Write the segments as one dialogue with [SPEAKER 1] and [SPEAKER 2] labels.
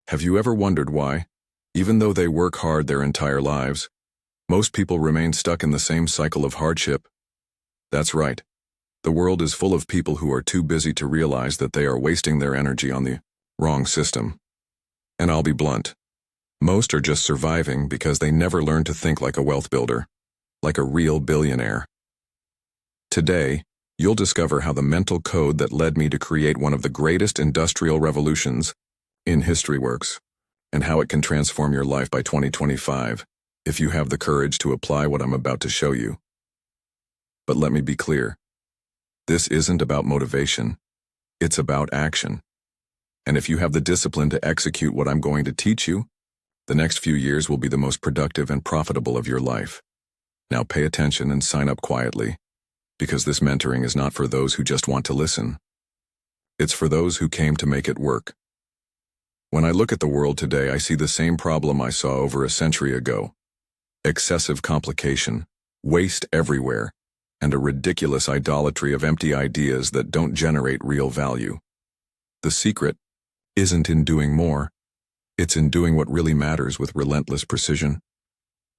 [SPEAKER 1] Have you ever wondered why, even though they work hard their entire lives, most people remain stuck in the same cycle of hardship? That's right. The world is full of people who are too busy to realize that they are wasting their energy on the wrong system. And I'll be blunt. Most are just surviving because they never learned to think like a wealth builder, like a real billionaire. Today, you'll discover how the mental code that led me to create one of the greatest industrial revolutions in history works, and how it can transform your life by 2025 if you have the courage to apply what I'm about to show you. But let me be clear. This isn't about motivation. It's about action. And if you have the discipline to execute what I'm going to teach you, the next few years will be the most productive and profitable of your life. Now pay attention and sign up quietly, because this mentoring is not for those who just want to listen. It's for those who came to make it work. When I look at the world today, I see the same problem I saw over a century ago. Excessive complication, waste everywhere, and a ridiculous idolatry of empty ideas that don't generate real value. The secret isn't in doing more. It's in doing what really matters with relentless precision.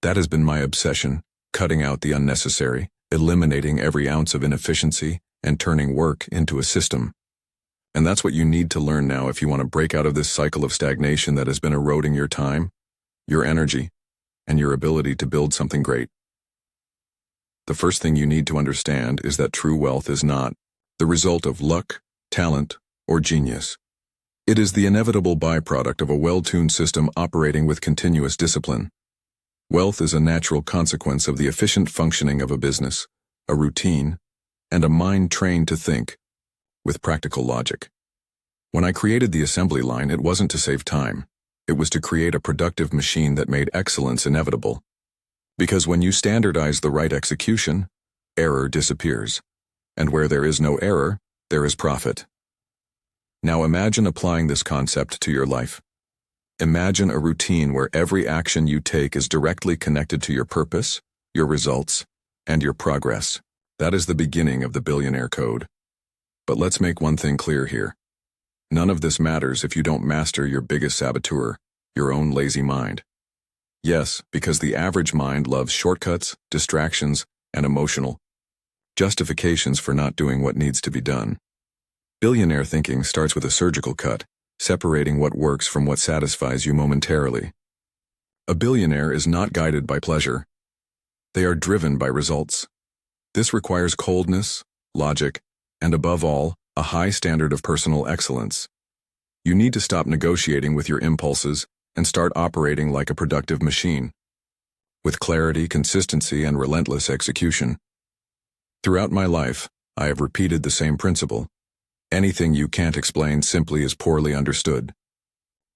[SPEAKER 1] That has been my obsession, cutting out the unnecessary, eliminating every ounce of inefficiency, and turning work into a system. And that's what you need to learn now if you want to break out of this cycle of stagnation that has been eroding your time, your energy, and your ability to build something great. The first thing you need to understand is that true wealth is not the result of luck, talent, or genius. It is the inevitable byproduct of a well-tuned system operating with continuous discipline. Wealth is a natural consequence of the efficient functioning of a business, a routine, and a mind trained to think with practical logic. When I created the assembly line, it wasn't to save time. It was to create a productive machine that made excellence inevitable. Because when you standardize the right execution, error disappears. And where there is no error, there is profit. Now imagine applying this concept to your life. Imagine a routine where every action you take is directly connected to your purpose, your results, and your progress. That is the beginning of the Billionaire Code. But let's make one thing clear here. None of this matters if you don't master your biggest saboteur, your own lazy mind. Yes, because the average mind loves shortcuts, distractions, and emotional justifications for not doing what needs to be done. Billionaire thinking starts with a surgical cut, separating what works from what satisfies you momentarily. A billionaire is not guided by pleasure. They are driven by results. This requires coldness, logic, and above all, a high standard of personal excellence. You need to stop negotiating with your impulses and start operating like a productive machine, with clarity, consistency, and relentless execution. Throughout my life, I have repeated the same principle. Anything you can't explain simply is poorly understood.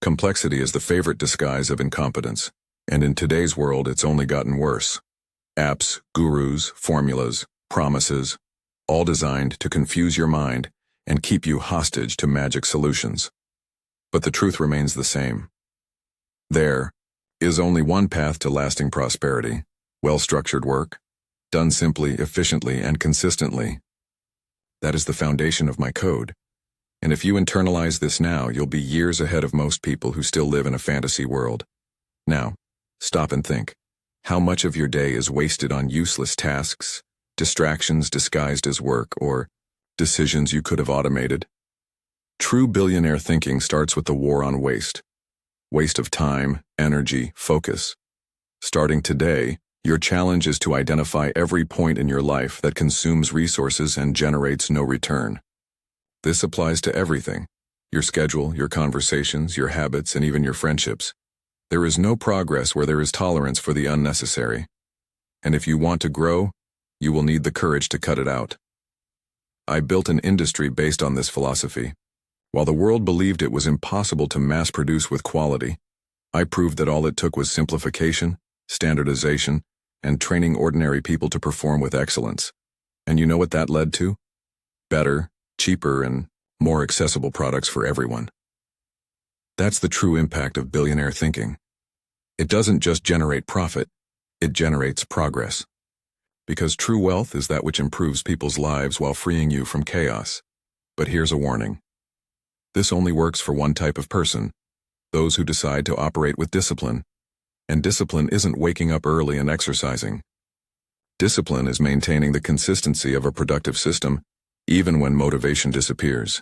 [SPEAKER 1] Complexity is the favorite disguise of incompetence, and in today's world it's only gotten worse. Apps, gurus, formulas, promises, all designed to confuse your mind and keep you hostage to magic solutions. But the truth remains the same. There is only one path to lasting prosperity: well-structured work, done simply, efficiently, and consistently. That is the foundation of my code. And if you internalize this now, you'll be years ahead of most people who still live in a fantasy world. Now, stop and think. How much of your day is wasted on useless tasks, distractions disguised as work, or decisions you could have automated? True billionaire thinking starts with the war on waste. Waste of time, energy, focus. Starting today, your challenge is to identify every point in your life that consumes resources and generates no return. This applies to everything: your schedule, your conversations, your habits, and even your friendships. There is no progress where there is tolerance for the unnecessary. And if you want to grow, you will need the courage to cut it out. I built an industry based on this philosophy. While the world believed it was impossible to mass produce with quality, I proved that all it took was simplification, standardization, and training ordinary people to perform with excellence. And you know what that led to? Better, cheaper, and more accessible products for everyone. That's the true impact of billionaire thinking. It doesn't just generate profit, it generates progress. Because true wealth is that which improves people's lives while freeing you from chaos. But here's a warning. This only works for one type of person: those who decide to operate with discipline. And discipline isn't waking up early and exercising. Discipline is maintaining the consistency of a productive system, even when motivation disappears.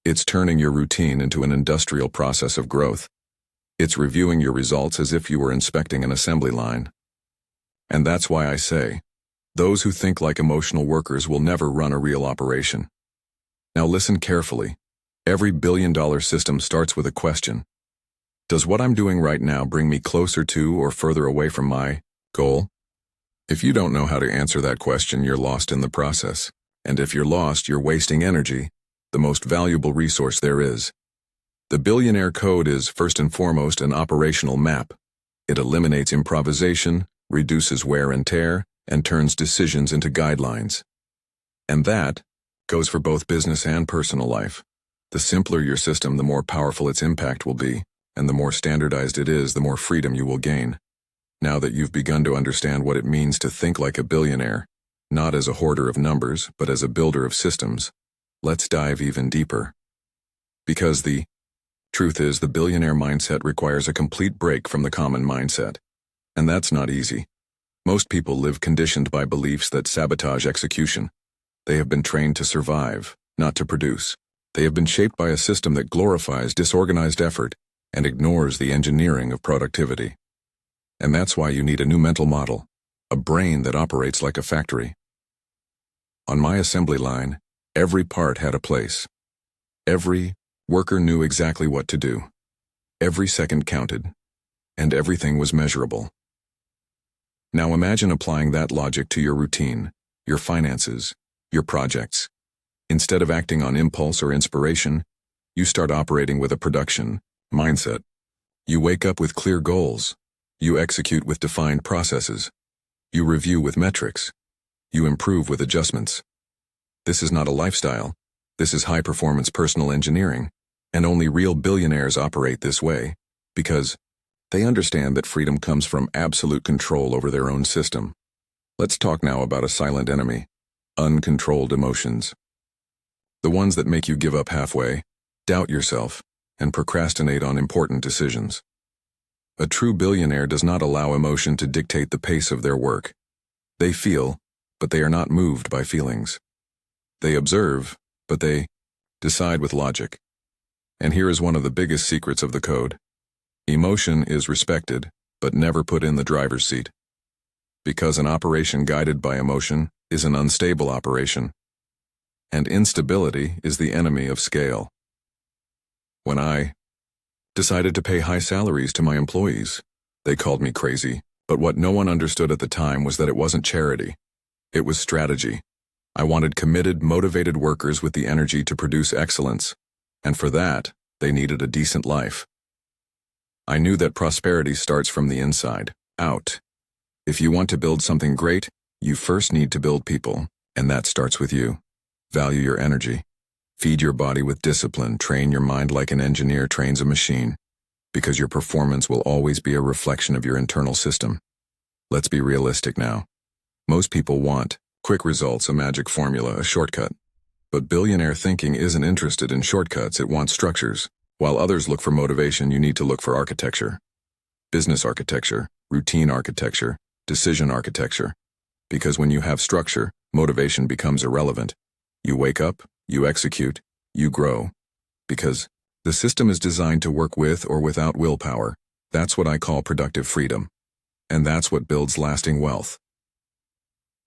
[SPEAKER 1] It's turning your routine into an industrial process of growth. It's reviewing your results as if you were inspecting an assembly line. And that's why I say, those who think like emotional workers will never run a real operation. Now listen carefully. Every billion-dollar system starts with a question. Does what I'm doing right now bring me closer to or further away from my goal? If you don't know how to answer that question, you're lost in the process. And if you're lost, you're wasting energy, the most valuable resource there is. The Billionaire Code is, first and foremost, an operational map. It eliminates improvisation, reduces wear and tear, and turns decisions into guidelines. And that goes for both business and personal life. The simpler your system, the more powerful its impact will be, and the more standardized it is, the more freedom you will gain. Now that you've begun to understand what it means to think like a billionaire, not as a hoarder of numbers, but as a builder of systems, let's dive even deeper. Because the truth is, the billionaire mindset requires a complete break from the common mindset. And that's not easy. Most people live conditioned by beliefs that sabotage execution. They have been trained to survive, not to produce. They have been shaped by a system that glorifies disorganized effort and ignores the engineering of productivity. And that's why you need a new mental model, a brain that operates like a factory. On my assembly line, every part had a place. Every worker knew exactly what to do. Every second counted, and everything was measurable. Now imagine applying that logic to your routine, your finances, your projects. Instead of acting on impulse or inspiration, you start operating with a production mindset. You wake up with clear goals. You execute with defined processes. You review with metrics. You improve with adjustments. This is not a lifestyle. This is high-performance personal engineering, and only real billionaires operate this way, because they understand that freedom comes from absolute control over their own system. Let's talk now about a silent enemy, uncontrolled emotions. The ones that make you give up halfway, doubt yourself, and procrastinate on important decisions. A true billionaire does not allow emotion to dictate the pace of their work. They feel, but they are not moved by feelings. They observe, but they decide with logic. And here is one of the biggest secrets of the code. Emotion is respected, but never put in the driver's seat. Because an operation guided by emotion is an unstable operation. And instability is the enemy of scale. When I decided to pay high salaries to my employees, they called me crazy, but what no one understood at the time was that it wasn't charity. It was strategy. I wanted committed, motivated workers with the energy to produce excellence, and for that, they needed a decent life. I knew that prosperity starts from the inside out. If you want to build something great, you first need to build people, and that starts with you. Value your energy. Feed your body with discipline. Train your mind like an engineer trains a machine, because your performance will always be a reflection of your internal system. Let's be realistic now. Most people want quick results, a magic formula, a shortcut. But billionaire thinking isn't interested in shortcuts, it wants structures. While others look for motivation, you need to look for architecture. Business architecture, routine architecture, decision architecture. Because when you have structure, motivation becomes irrelevant. You wake up, you execute, you grow. Because the system is designed to work with or without willpower. That's what I call productive freedom. And that's what builds lasting wealth.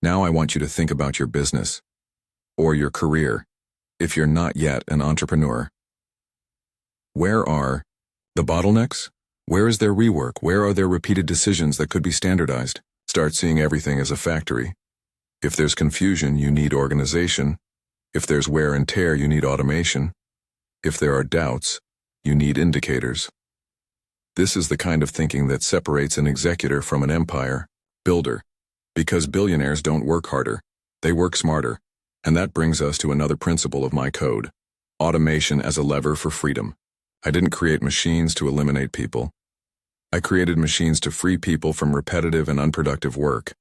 [SPEAKER 1] Now I want you to think about your business. Or your career, if you're not yet an entrepreneur. Where are the bottlenecks? Where is their rework? Where are there repeated decisions that could be standardized? Start seeing everything as a factory. If there's confusion, you need organization. If there's wear and tear, you need automation. If there are doubts, you need indicators. This is the kind of thinking that separates an executor from an empire builder. Because billionaires don't work harder, they work smarter. And that brings us to another principle of my code: automation as a lever for freedom. I didn't create machines to eliminate people. I created machines to free people from repetitive and unproductive work.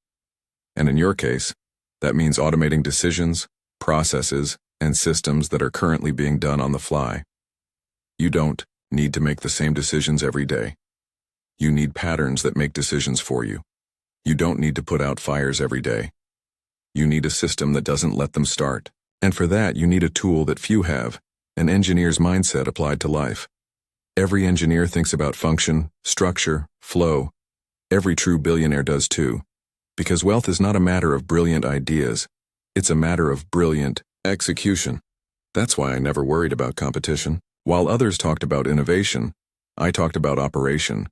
[SPEAKER 1] And in your case, that means automating decisions, processes, and systems that are currently being done on the fly. You don't need to make the same decisions every day. You need patterns that make decisions for you. You don't need to put out fires every day. You need a system that doesn't let them start. And for that, you need a tool that few have, an engineer's mindset applied to life. Every engineer thinks about function, structure, flow. Every true billionaire does too. Because wealth is not a matter of brilliant ideas. It's a matter of brilliant execution. That's why I never worried about competition. While others talked about innovation, I talked about operation.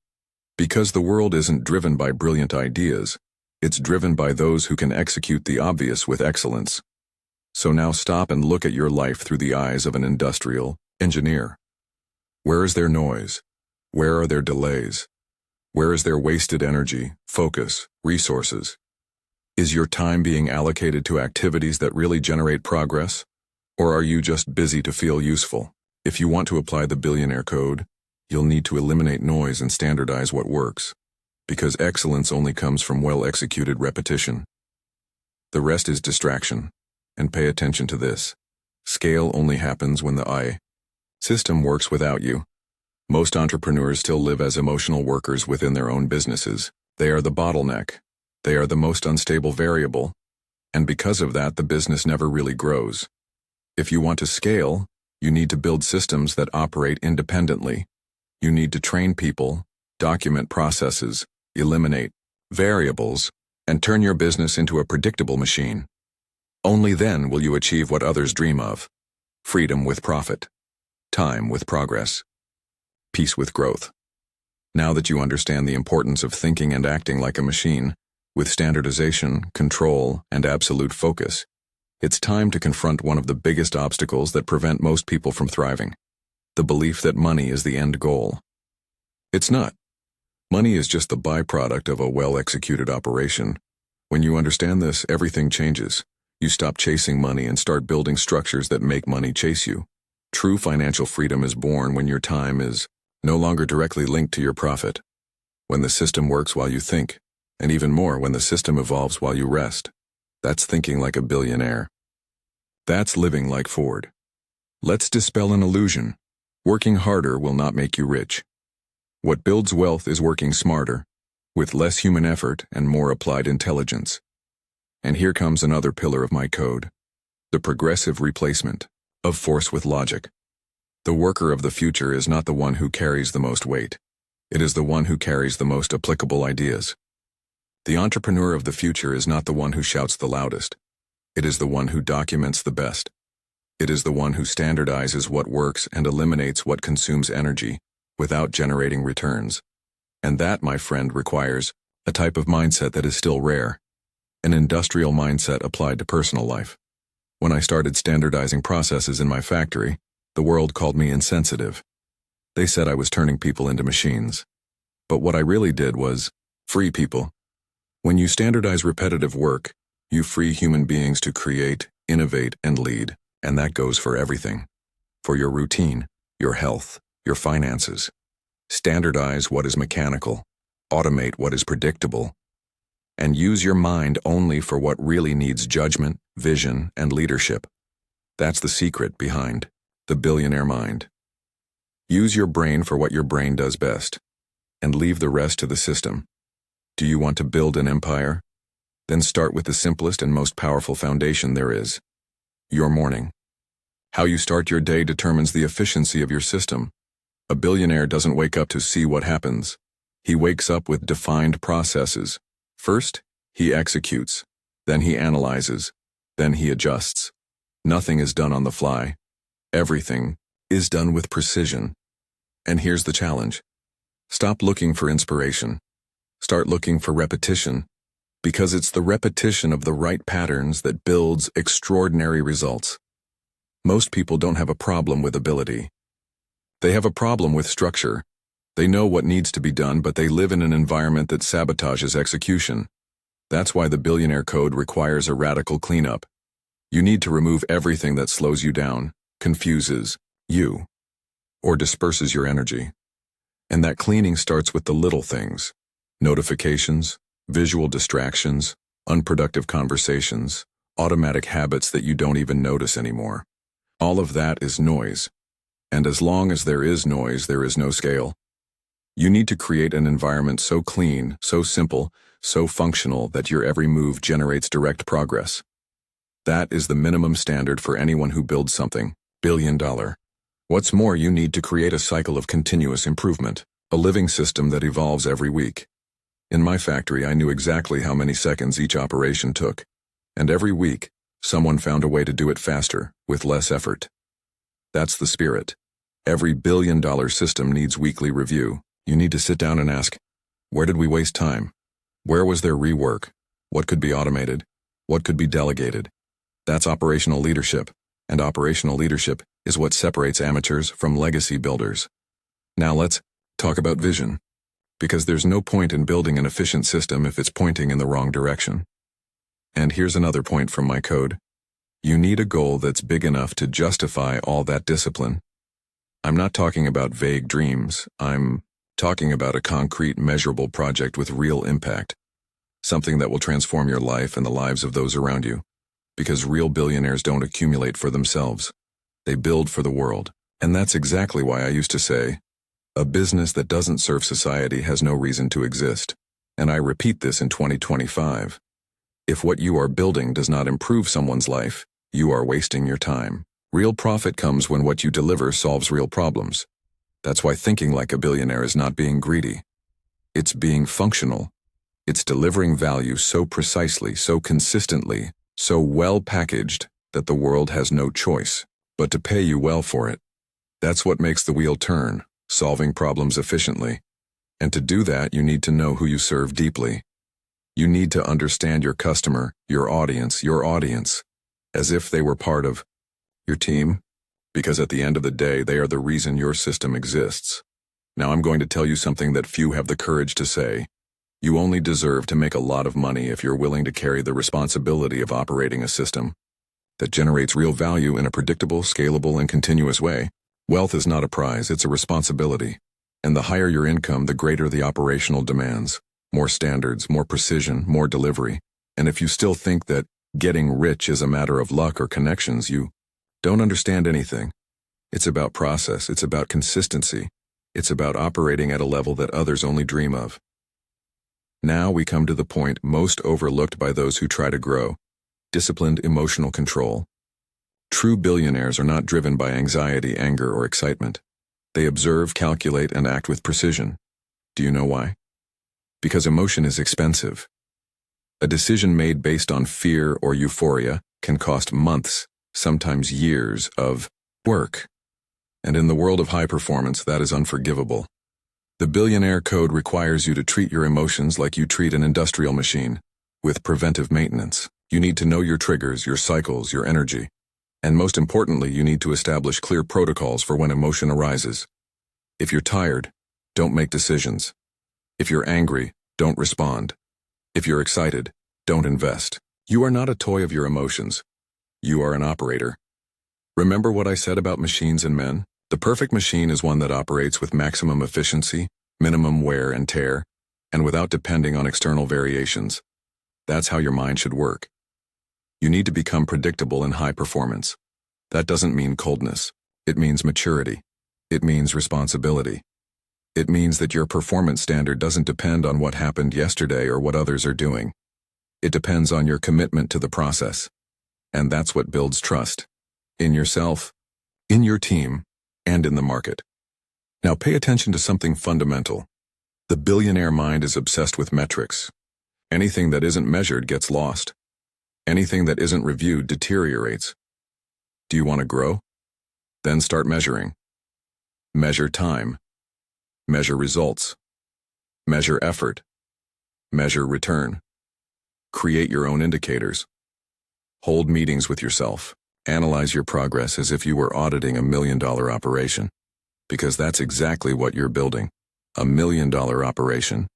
[SPEAKER 1] Because the world isn't driven by brilliant ideas, it's driven by those who can execute the obvious with excellence. So now stop and look at your life through the eyes of an industrial engineer. Where is their noise? Where are their delays? Where is their wasted energy, focus, resources? Is your time being allocated to activities that really generate progress? Or are you just busy to feel useful? If you want to apply the billionaire code, you'll need to eliminate noise and standardize what works. Because excellence only comes from well-executed repetition. The rest is distraction. And pay attention to this. Scale only happens when the I system works without you. Most entrepreneurs still live as emotional workers within their own businesses. They are the bottleneck. They are the most unstable variable. And because of that, the business never really grows. If you want to scale, you need to build systems that operate independently. You need to train people, document processes, eliminate variables, and turn your business into a predictable machine. Only then will you achieve what others dream of: freedom with profit, time with progress, peace with growth. Now that you understand the importance of thinking and acting like a machine, with standardization, control, and absolute focus, it's time to confront one of the biggest obstacles that prevent most people from thriving: the belief that money is the end goal. It's not. Money is just the byproduct of a well-executed operation. When you understand this, everything changes. You stop chasing money and start building structures that make money chase you. True financial freedom is born when your time is no longer directly linked to your profit. When the system works while you think, and even more, when the system evolves while you rest. That's thinking like a billionaire. That's living like Ford. Let's dispel an illusion. Working harder will not make you rich. What builds wealth is working smarter, with less human effort and more applied intelligence. And here comes another pillar of my code: the progressive replacement of force with logic. The worker of the future is not the one who carries the most weight. It is the one who carries the most applicable ideas. The entrepreneur of the future is not the one who shouts the loudest. It is the one who documents the best. It is the one who standardizes what works and eliminates what consumes energy without generating returns. And that, my friend, requires a type of mindset that is still rare: an industrial mindset applied to personal life. When I started standardizing processes in my factory, the world called me insensitive. They said I was turning people into machines. But what I really did was free people. When you standardize repetitive work, you free human beings to create, innovate, and lead. And that goes for everything. For your routine, your health, your finances. Standardize what is mechanical. Automate what is predictable. And use your mind only for what really needs judgment, vision, and leadership. That's the secret behind the billionaire mind. Use your brain for what your brain does best, and leave the rest to the system. Do you want to build an empire? Then start with the simplest and most powerful foundation there is: your morning. How you start your day determines the efficiency of your system. A billionaire doesn't wake up to see what happens. He wakes up with defined processes. First, he executes. Then he analyzes. Then he adjusts. Nothing is done on the fly. Everything is done with precision. And here's the challenge. Stop looking for inspiration. Start looking for repetition, because it's the repetition of the right patterns that builds extraordinary results. Most people don't have a problem with ability. They have a problem with structure. They know what needs to be done, but they live in an environment that sabotages execution. That's why the Billionaire Code requires a radical cleanup. You need to remove everything that slows you down, confuses you, or disperses your energy. And that cleaning starts with the little things: notifications, visual distractions, unproductive conversations, automatic habits that you don't even notice anymore. All of that is noise. And as long as there is noise, there is no scale. You need to create an environment so clean, so simple, so functional that your every move generates direct progress. That is the minimum standard for anyone who builds something billion-dollar. What's more, you need to create a cycle of continuous improvement, a living system that evolves every week. In my factory, I knew exactly how many seconds each operation took, and every week, someone found a way to do it faster, with less effort. That's the spirit. Every billion-dollar system needs weekly review. You need to sit down and ask, where did we waste time? Where was there rework? What could be automated? What could be delegated? That's operational leadership, and operational leadership is what separates amateurs from legacy builders. Now let's talk about vision, because there's no point in building an efficient system if it's pointing in the wrong direction. And here's another point from my code. You need a goal that's big enough to justify all that discipline. I'm not talking about vague dreams. I'm talking about a concrete, measurable project with real impact. Something that will transform your life and the lives of those around you. Because real billionaires don't accumulate for themselves. They build for the world. And that's exactly why I used to say, a business that doesn't serve society has no reason to exist. And I repeat this in 2025. If what you are building does not improve someone's life, you are wasting your time. Real profit comes when what you deliver solves real problems. That's why thinking like a billionaire is not being greedy. It's being functional. It's delivering value so precisely, so consistently, so well packaged that the world has no choice but to pay you well for it. That's what makes the wheel turn, solving problems efficiently. And to do that, you need to know who you serve deeply. You need to understand your customer, your audience, as if they were part of your team, because at the end of the day, they are the reason your system exists. Now I'm going to tell you something that few have the courage to say. You only deserve to make a lot of money if you're willing to carry the responsibility of operating a system that generates real value in a predictable, scalable, and continuous way. Wealth is not a prize, it's a responsibility. And the higher your income, the greater the operational demands. More standards, more precision, more delivery. And if you still think that getting rich is a matter of luck or connections, you don't understand anything. It's about process, it's about consistency. It's about operating at a level that others only dream of. Now we come to the point most overlooked by those who try to grow. Disciplined emotional control. True billionaires are not driven by anxiety, anger, or excitement. They observe, calculate, and act with precision. Do you know why? Because emotion is expensive. A decision made based on fear or euphoria can cost months, sometimes years, of work. And in the world of high performance, that is unforgivable. The Billionaire Code requires you to treat your emotions like you treat an industrial machine, with preventive maintenance. You need to know your triggers, your cycles, your energy. And most importantly, you need to establish clear protocols for when emotion arises. If you're tired, don't make decisions. If you're angry, don't respond. If you're excited, don't invest. You are not a toy of your emotions. You are an operator. Remember what I said about machines and men? The perfect machine is one that operates with maximum efficiency, minimum wear and tear, and without depending on external variations. That's how your mind should work. You need to become predictable and high performance. That doesn't mean coldness. It means maturity. It means responsibility. It means that your performance standard doesn't depend on what happened yesterday or what others are doing. It depends on your commitment to the process. And that's what builds trust. In yourself, in your team, and in the market. Now pay attention to something fundamental. The billionaire mind is obsessed with metrics. Anything that isn't measured gets lost. Anything that isn't reviewed deteriorates. Do you want to grow? Then start measuring. Measure time. Measure results. Measure effort. Measure return. Create your own indicators. Hold meetings with yourself. Analyze your progress as if you were auditing $1 million operation. Because that's exactly what you're building. $1 million operation.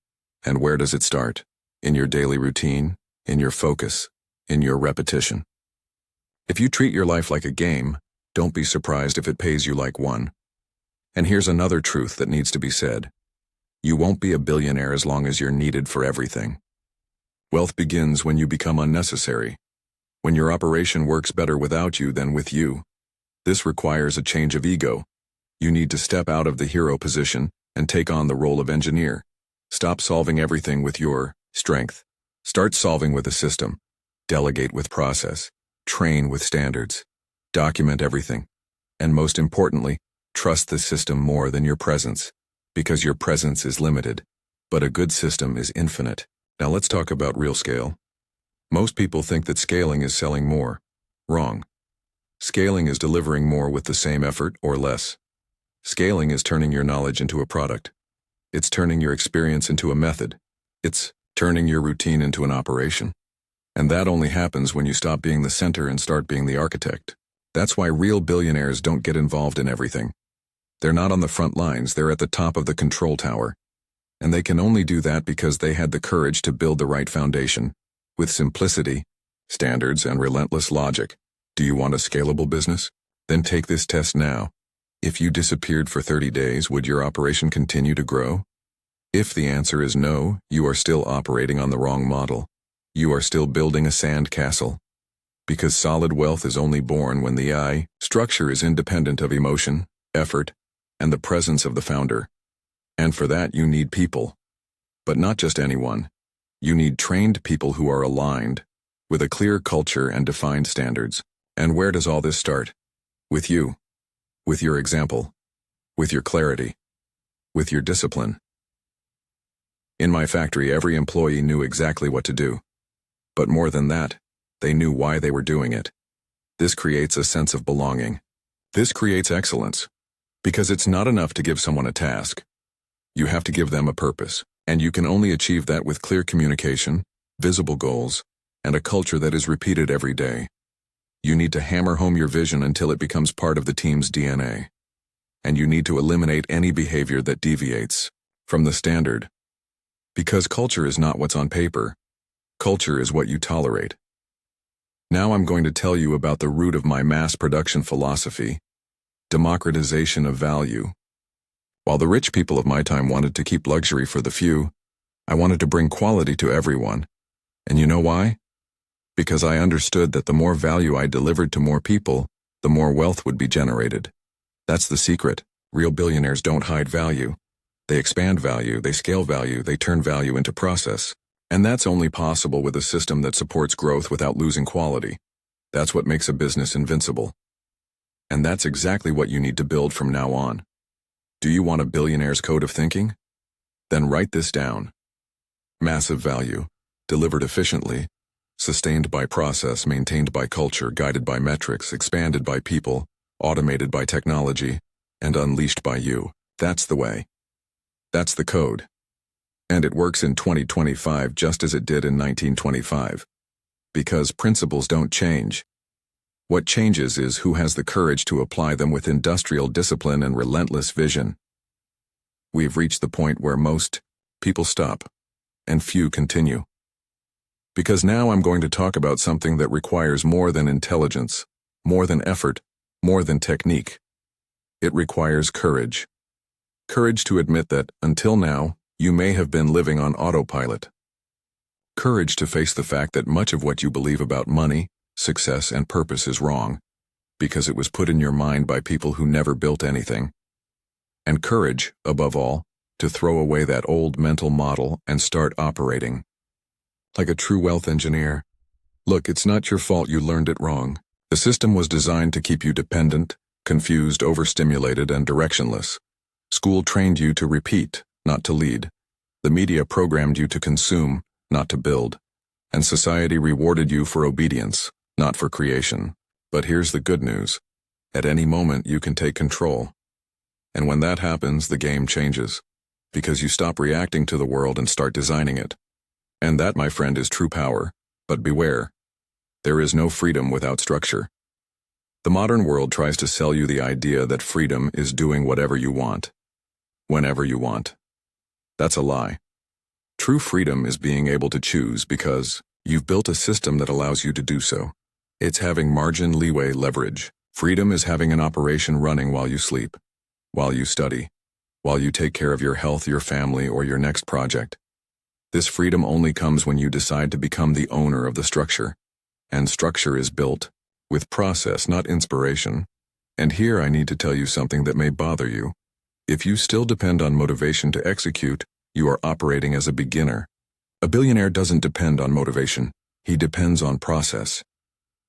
[SPEAKER 1] And where does it start? In your daily routine, in your focus, in your repetition. If you treat your life like a game, don't be surprised if it pays you like one. And here's another truth that needs to be said. You won't be a billionaire as long as you're needed for everything. Wealth begins when you become unnecessary. When your operation works better without you than with you. This requires a change of ego. You need to step out of the hero position and take on the role of engineer. Stop solving everything with your strength. Start solving with a system. Delegate with process. Train with standards. Document everything. And most importantly, trust the system more than your presence, because your presence is limited, but a good system is infinite. Now let's talk about real scale. Most people think that scaling is selling more. Wrong. Scaling is delivering more with the same effort or less. Scaling is turning your knowledge into a product. It's turning your experience into a method. It's turning your routine into an operation. And that only happens when you stop being the center and start being the architect. That's why real billionaires don't get involved in everything. They're not on the front lines, they're at the top of the control tower. And they can only do that because they had the courage to build the right foundation, with simplicity, standards, and relentless logic. Do you want a scalable business? Then take this test now. If you disappeared for 30 days, would your operation continue to grow? If the answer is no, you are still operating on the wrong model. You are still building a sand castle. Because solid wealth is only born when the structure is independent of emotion, effort, and the presence of the founder. And for that you need people. But not just anyone. You need trained people who are aligned, with a clear culture and defined standards. And where does all this start? With you. With your example. With your clarity. With your discipline. In my factory, every employee knew exactly what to do. But more than that, they knew why they were doing it. This creates a sense of belonging. This creates excellence. Because it's not enough to give someone a task. You have to give them a purpose, and you can only achieve that with clear communication, visible goals, and a culture that is repeated every day. You need to hammer home your vision until it becomes part of the team's DNA. And you need to eliminate any behavior that deviates from the standard. Because culture is not what's on paper. Culture is what you tolerate. Now I'm going to tell you about the root of my mass production philosophy, democratization of value. While the rich people of my time wanted to keep luxury for the few, I wanted to bring quality to everyone. And you know why? Because I understood that the more value I delivered to more people, the more wealth would be generated. That's the secret. Real billionaires don't hide value. They expand value, they scale value, they turn value into process. And that's only possible with a system that supports growth without losing quality. That's what makes a business invincible. And that's exactly what you need to build from now on. Do you want a billionaire's code of thinking? Then write this down. Massive value, delivered efficiently, sustained by process, maintained by culture, guided by metrics, expanded by people, automated by technology, and unleashed by you. That's the way. That's the code. And it works in 2025 just as it did in 1925. Because principles don't change. What changes is who has the courage to apply them with industrial discipline and relentless vision. We've reached the point where most people stop, and few continue. Because now I'm going to talk about something that requires more than intelligence, more than effort, more than technique. It requires courage. Courage to admit that, until now, you may have been living on autopilot. Courage to face the fact that much of what you believe about money, success, and purpose is wrong, because it was put in your mind by people who never built anything. And courage, above all, to throw away that old mental model and start operating. Like a true wealth engineer. Look, it's not your fault you learned it wrong. The system was designed to keep you dependent, confused, overstimulated, and directionless. School trained you to repeat, not to lead. The media programmed you to consume, not to build. And society rewarded you for obedience, not for creation. But here's the good news. At any moment you can take control. And when that happens, the game changes. Because you stop reacting to the world and start designing it. And that, my friend, is true power. But beware. There is no freedom without structure. The modern world tries to sell you the idea that freedom is doing whatever you want, whenever you want. That's a lie. True freedom is being able to choose because you've built a system that allows you to do so. It's having margin, leeway, leverage. Freedom is having an operation running while you sleep, while you study, while you take care of your health, your family, or your next project. This freedom only comes when you decide to become the owner of the structure. And structure is built with process, not inspiration. And here I need to tell you something that may bother you. If you still depend on motivation to execute, you are operating as a beginner. A billionaire doesn't depend on motivation. He depends on process.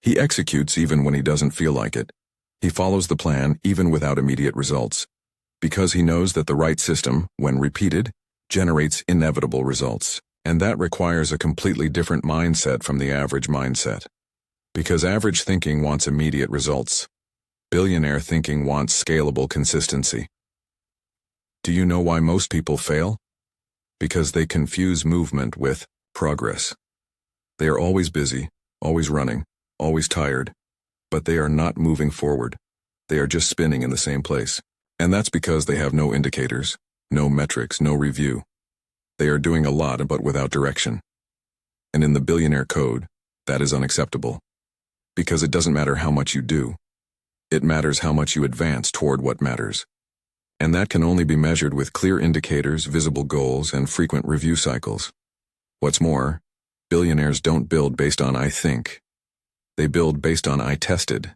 [SPEAKER 1] He executes even when he doesn't feel like it. He follows the plan even without immediate results, because he knows that the right system, when repeated, generates inevitable results. And that requires a completely different mindset from the average mindset. Because average thinking wants immediate results. Billionaire thinking wants scalable consistency. Do you know why most people fail? Because they confuse movement with progress. They are always busy, always running, always tired, but they are not moving forward. They are just spinning in the same place. And that's because they have no indicators, no metrics, no review. They are doing a lot but without direction. And in the billionaire code, that is unacceptable. Because it doesn't matter how much you do. It matters how much you advance toward what matters. And that can only be measured with clear indicators, visible goals, and frequent review cycles. What's more, billionaires don't build based on I think. They build based on I tested.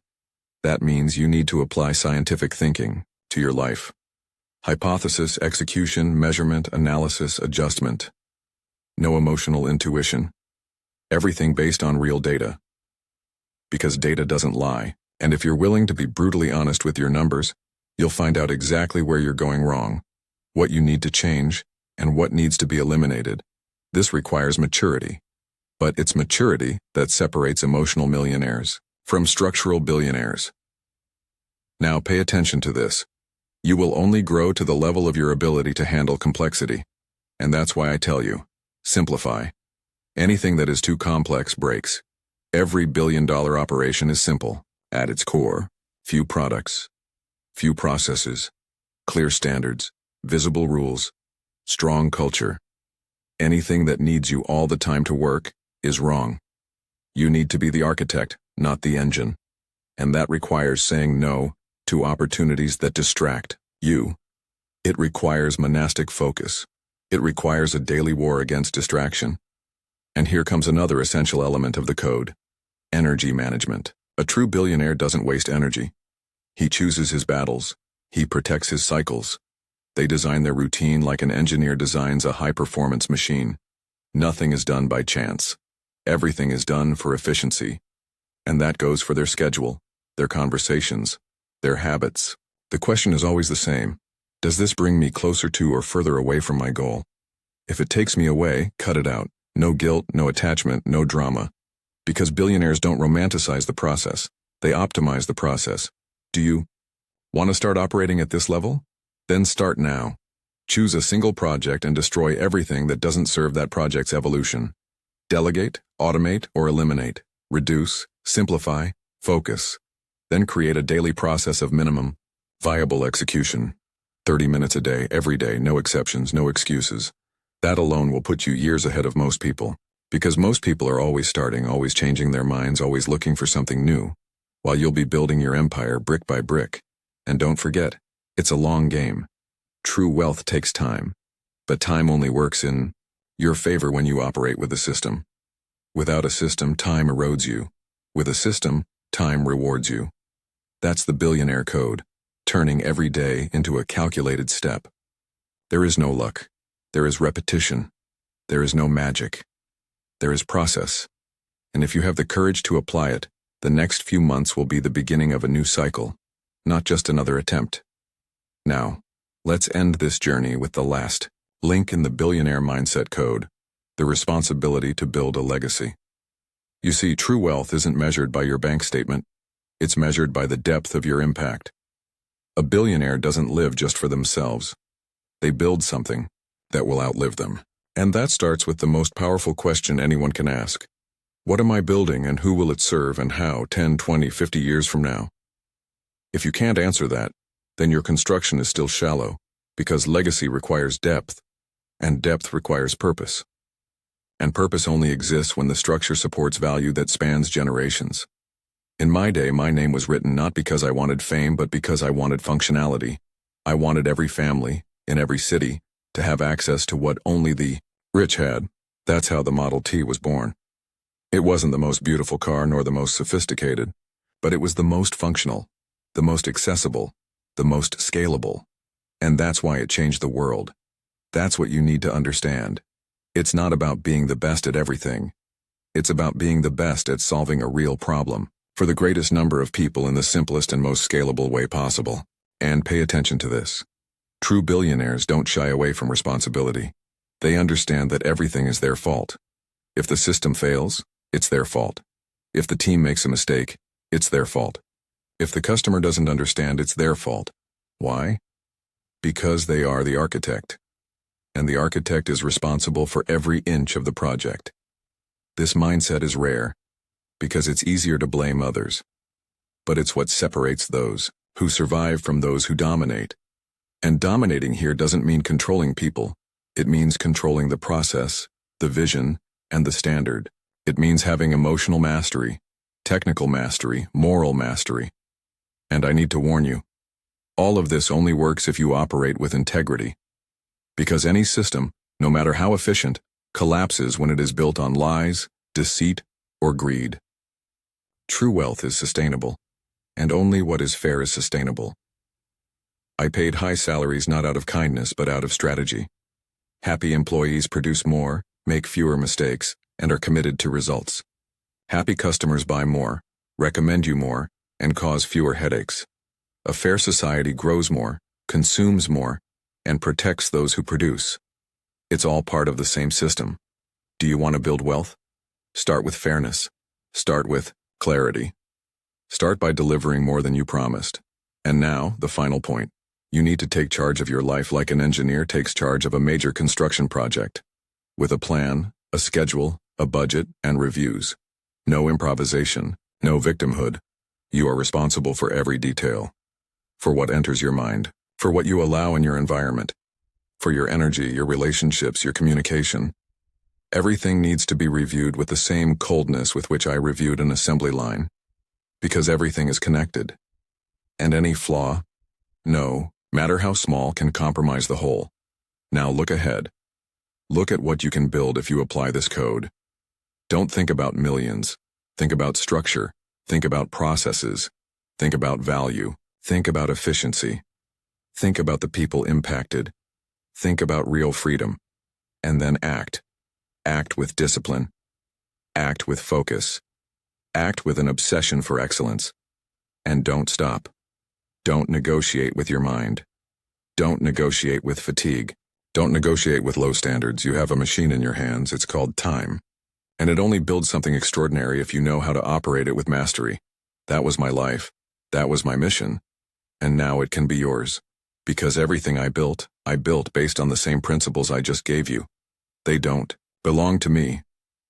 [SPEAKER 1] That means you need to apply scientific thinking to your life. Hypothesis, execution, measurement, analysis, adjustment. No emotional intuition. Everything based on real data. Because data doesn't lie, and if you're willing to be brutally honest with your numbers, you'll find out exactly where you're going wrong, what you need to change, and what needs to be eliminated. This requires maturity. But it's maturity that separates emotional millionaires from structural billionaires. Now pay attention to this. You will only grow to the level of your ability to handle complexity. And that's why I tell you, simplify. Anything that is too complex breaks. Every billion-dollar operation is simple, at its core. Few products, few processes, clear standards, visible rules, strong culture. Anything that needs you all the time to work is wrong. You need to be the architect, not the engine. And that requires saying no to opportunities that distract you. It requires monastic focus. It requires a daily war against distraction. And here comes another essential element of the code: energy management. A true billionaire doesn't waste energy. He chooses his battles. He protects his cycles. They design their routine like an engineer designs a high-performance machine. Nothing is done by chance. Everything is done for efficiency. And that goes for their schedule, their conversations, their habits. The question is always the same. Does this bring me closer to or further away from my goal? If it takes me away, cut it out. No guilt, no attachment, no drama. Because billionaires don't romanticize the process. They optimize the process. Do you want to start operating at this level? Then start now. Choose a single project and destroy everything that doesn't serve that project's evolution. Delegate, automate, or eliminate. Reduce, simplify, focus. Then create a daily process of minimum, viable execution. 30 minutes a day, every day, no exceptions, no excuses. That alone will put you years ahead of most people. Because most people are always starting, always changing their minds, always looking for something new, while you'll be building your empire brick by brick. And don't forget, it's a long game. True wealth takes time. But time only works in your favor when you operate with a system. Without a system, time erodes you. With a system, time rewards you. That's the billionaire code, turning every day into a calculated step. There is no luck. There is repetition. There is no magic. There is process. And if you have the courage to apply it, the next few months will be the beginning of a new cycle, not just another attempt. Now, let's end this journey with the last link in the billionaire mindset code, the responsibility to build a legacy. You see, true wealth isn't measured by your bank statement. It's measured by the depth of your impact. A billionaire doesn't live just for themselves. They build something that will outlive them. And that starts with the most powerful question anyone can ask. What am I building and who will it serve and how 10, 20, 50 years from now? If you can't answer that, then your construction is still shallow, because legacy requires depth, and depth requires purpose. And purpose only exists when the structure supports value that spans generations. In my day, my name was written not because I wanted fame, but because I wanted functionality. I wanted every family, in every city, to have access to what only the rich had. That's how the Model T was born. It wasn't the most beautiful car nor the most sophisticated, but it was the most functional. the most accessible, the most scalable. And that's why it changed the world. That's what you need to understand. It's not about being the best at everything. It's about being the best at solving a real problem for the greatest number of people in the simplest and most scalable way possible. And pay attention to this. True billionaires don't shy away from responsibility. They understand that everything is their fault. If the system fails, it's their fault. If the team makes a mistake, it's their fault. If the customer doesn't understand, it's their fault. Why? Because they are the architect. And the architect is responsible for every inch of the project. This mindset is rare, because it's easier to blame others. But it's what separates those who survive from those who dominate. And dominating here doesn't mean controlling people. It means controlling the process, the vision, and the standard. It means having emotional mastery, technical mastery, moral mastery. And I need to warn you, all of this only works if you operate with integrity. Because any system, no matter how efficient, collapses when it is built on lies, deceit, or greed. True wealth is sustainable, and only what is fair is sustainable. I paid high salaries not out of kindness but out of strategy. Happy employees produce more, make fewer mistakes, and are committed to results. Happy customers buy more, recommend you more, and cause fewer headaches. A fair society grows more, consumes more, and protects those who produce. It's all part of the same system. Do you want to build wealth? Start with fairness. Start with clarity. Start by delivering more than you promised. And now, the final point. You need to take charge of your life like an engineer takes charge of a major construction project. With a plan, a schedule, a budget, and reviews. No improvisation, no victimhood. You are responsible for every detail. For what enters your mind. For what you allow in your environment. For your energy, your relationships, your communication. Everything needs to be reviewed with the same coldness with which I reviewed an assembly line. Because everything is connected. And any flaw, no matter how small, can compromise the whole. Now look ahead. Look at what you can build if you apply this code. Don't think about millions. Think about structure. Think about processes. Think about value. Think about efficiency. Think about the people impacted. Think about real freedom. And then act. Act with discipline. Act with focus. Act with an obsession for excellence. And don't stop. Don't negotiate with your mind. Don't negotiate with fatigue. Don't negotiate with low standards. You have a machine in your hands. It's called time. And it only builds something extraordinary if you know how to operate it with mastery. That was my life. That was my mission. And now it can be yours. Because everything I built based on the same principles I just gave you. They don't belong to me.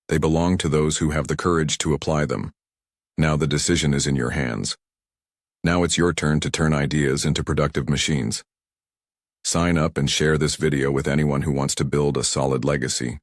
[SPEAKER 1] They belong to those who have the courage to apply them. Now the decision is in your hands. Now it's your turn to turn ideas into productive machines. Sign up and share this video with anyone who wants to build a solid legacy.